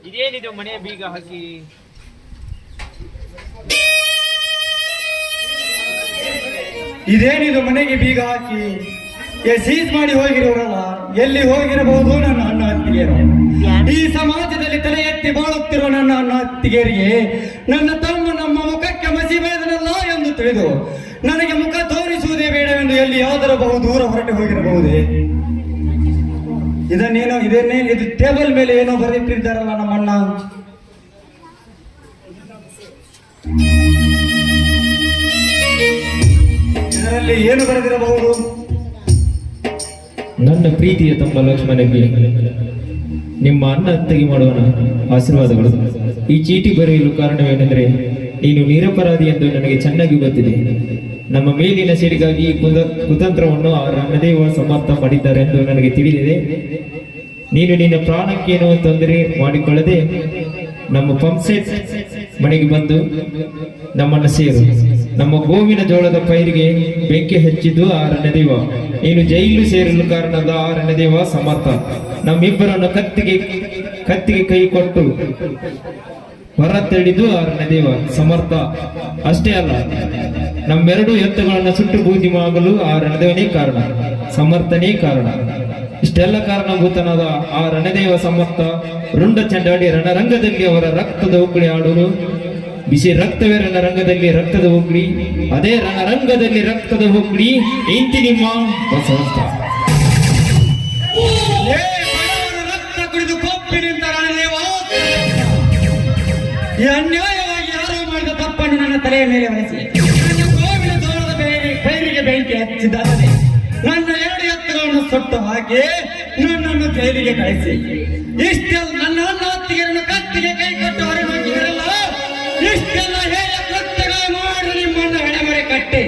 ಇದೇನಿದು ಮನೆಯ ಬೀಗ ಹಾಕಿ? ಇದೇನಿದು ಮನೆಗೆ ಬೀಗ ಹಾಕಿ ಸೀಸ್ ಮಾಡಿ ಹೋಗಿರೋರಲ್ಲ, ಎಲ್ಲಿ ಹೋಗಿರಬಹುದು ನನ್ನ ಅಣ್ಣ ಅತ್ತಿಗೆಯರು? ಈ ಸಮಾಜದಲ್ಲಿ ತಲೆ ಎತ್ತಿ ಬಾಳುತ್ತಿರುವ ನನ್ನ ಅಣ್ಣ ಅತ್ತಿಗೆಯರಿಗೆ ನನ್ನ ತಮ್ಮ ನಮ್ಮ ಮುಖಕ್ಕೆ ಮಸಿ ಬೇದನಲ್ಲ ಎಂದು ತಿಳಿದು ನನಗೆ ಮುಖ ತೋರಿಸುವುದೇ ಬೇಡವೆಂದು ಎಲ್ಲಿ ಯಾವ್ದಾರ ಬಹು ದೂರ ಹೊರಟು ಹೋಗಿರಬಹುದೇ? ಇದು ಟೇಬಲ್ ಮೇಲೆ ಏನೋ ಬರೆದಿಟ್ಟಿದ್ದಾರಲ್ಲ ನಮ್ಮಣ್ಣ. ಇದರಲ್ಲಿ ಏನು ಬರೆದಿರಬಹುದು? ನನ್ನ ಪ್ರೀತಿಯ ತಮ್ಮ ಲಕ್ಷ್ಮಣಗೆ ನಿಮ್ಮ ಅಣ್ಣ ಅತ್ತಿಗೆ ಮಾಡುವ ಆಶೀರ್ವಾದಗಳು. ಈ ಚೀಟಿ ಬರೆಯಲು ಕಾರಣವೇನೆಂದರೆ ನೀನು ನಿರಪರಾಧಿ ಎಂದು ನನಗೆ ಚೆನ್ನಾಗಿ ಗೊತ್ತಿದೆ. ನಮ್ಮ ಮೇಲಿನ ಸಿಡಿಗಾಗಿ ಈ ಕುತಂತ್ರವನ್ನು ಆ ರಣದೇವ ಸಮರ್ಥ ಮಾಡಿದ್ದಾರೆ ಎಂದು ನನಗೆ ತಿಳಿದಿದೆ. ನೀನು ನಿನ್ನ ಪ್ರಾಣಕ್ಕೇನು ತೊಂದರೆ ಮಾಡಿಕೊಳ್ಳದೆ ನಮ್ಮ ಪಂಪ್ಸೆಟ್ ಮನೆಗೆ ಬಂದು ನಮ್ಮನ್ನು ಸೇರು. ನಮ್ಮ ಗೋವಿನ ಜೋಳದ ಪೈರಿಗೆ ಬೆಂಕಿ ಹಚ್ಚಿದ್ದು ಆ ರಣದೇವ. ನೀನು ಜೈಲು ಸೇರಲು ಕಾರಣದ ಆ ರಣದೇವ ಸಮರ್ಥ. ನಮ್ಮಿಬ್ಬರನ್ನು ಕತ್ತಿಗೆ ಕೈ ಕೊಟ್ಟು ಹೊರ ತಡೆದು ಆ ರಣದೇವ ಸಮರ್ಥ. ಅಷ್ಟೇ ಅಲ್ಲ, ನಮ್ಮೆರಡು ಎತ್ತುಗಳನ್ನು ಸುಟ್ಟು ಬೂದಿ ಮಾಡಲು ಆ ರಣದೇವನೇ ಕಾರಣ, ಸಮರ್ಥನೇ ಕಾರಣ. ಇಷ್ಟೆಲ್ಲ ಕಾರಣಭೂತನಾದ ಆ ರಣದೇವ ಸಮರ್ಥ ರುಂಡ ಚಂಡಾಡಿ ರಣರಂಗದಲ್ಲಿ ಅವರ ರಕ್ತದ ಉಕ್ಕಳಿ ಆಡಲು ಬಿಸಿ ರಕ್ತವೇ ರಣರಂಗದಲ್ಲಿ ರಕ್ತದ ಉಕ್ಕಳಿ, ಅದೇ ರಣರಂಗದಲ್ಲಿ ರಕ್ತದ ಉಕ್ಕಳಿ ಇಂತಿ ನಿಮ್ಮ ಬಸವಂತ. ರಕ್ತ ಕುಡಿದು ಕೊಪ್ಪಿನಿಂದ ರಣದೇವ ಈ ಅನ್ಯಾಯವಾಗಿ ಯಾರೋ ಮಾಡಿದ ತಪ್ಪನ್ನು ನನ್ನ ತಲೆಯ ಮೇಲೆ ಹೊರಿಸಿ ನನ್ನ ಗೋವಿನ ಜೋಳದ ಪೈರಿಗೆ ಬೆಂಕಿ ಹಚ್ಚಿದ್ದಾರೆ. ನನ್ನ ಎರಡು ಎತ್ತುಗಳನ್ನು ಸುಟ್ಟು ಹಾಕಿ ನನ್ನನ್ನು ಜೈಲಿಗೆ ಕಳಿಸಿ ಇಷ್ಟೆಲ್ಲ ನನ್ನ ಅಣ್ಣ ಅತ್ತಿಗೆಯನ್ನು ಕತ್ತಿಗೆ ಕೈ ಕೊಟ್ಟು ಹೊರಗೋಗಿರಲ್ಲ. ಇಷ್ಟೆಲ್ಲ ಹೇಳ ಕೃತ್ಯಗಳು ಮಾಡಿ ನಿಮ್ಮನ್ನು ಹೆಣಮರೆ ಕಟ್ಟಿ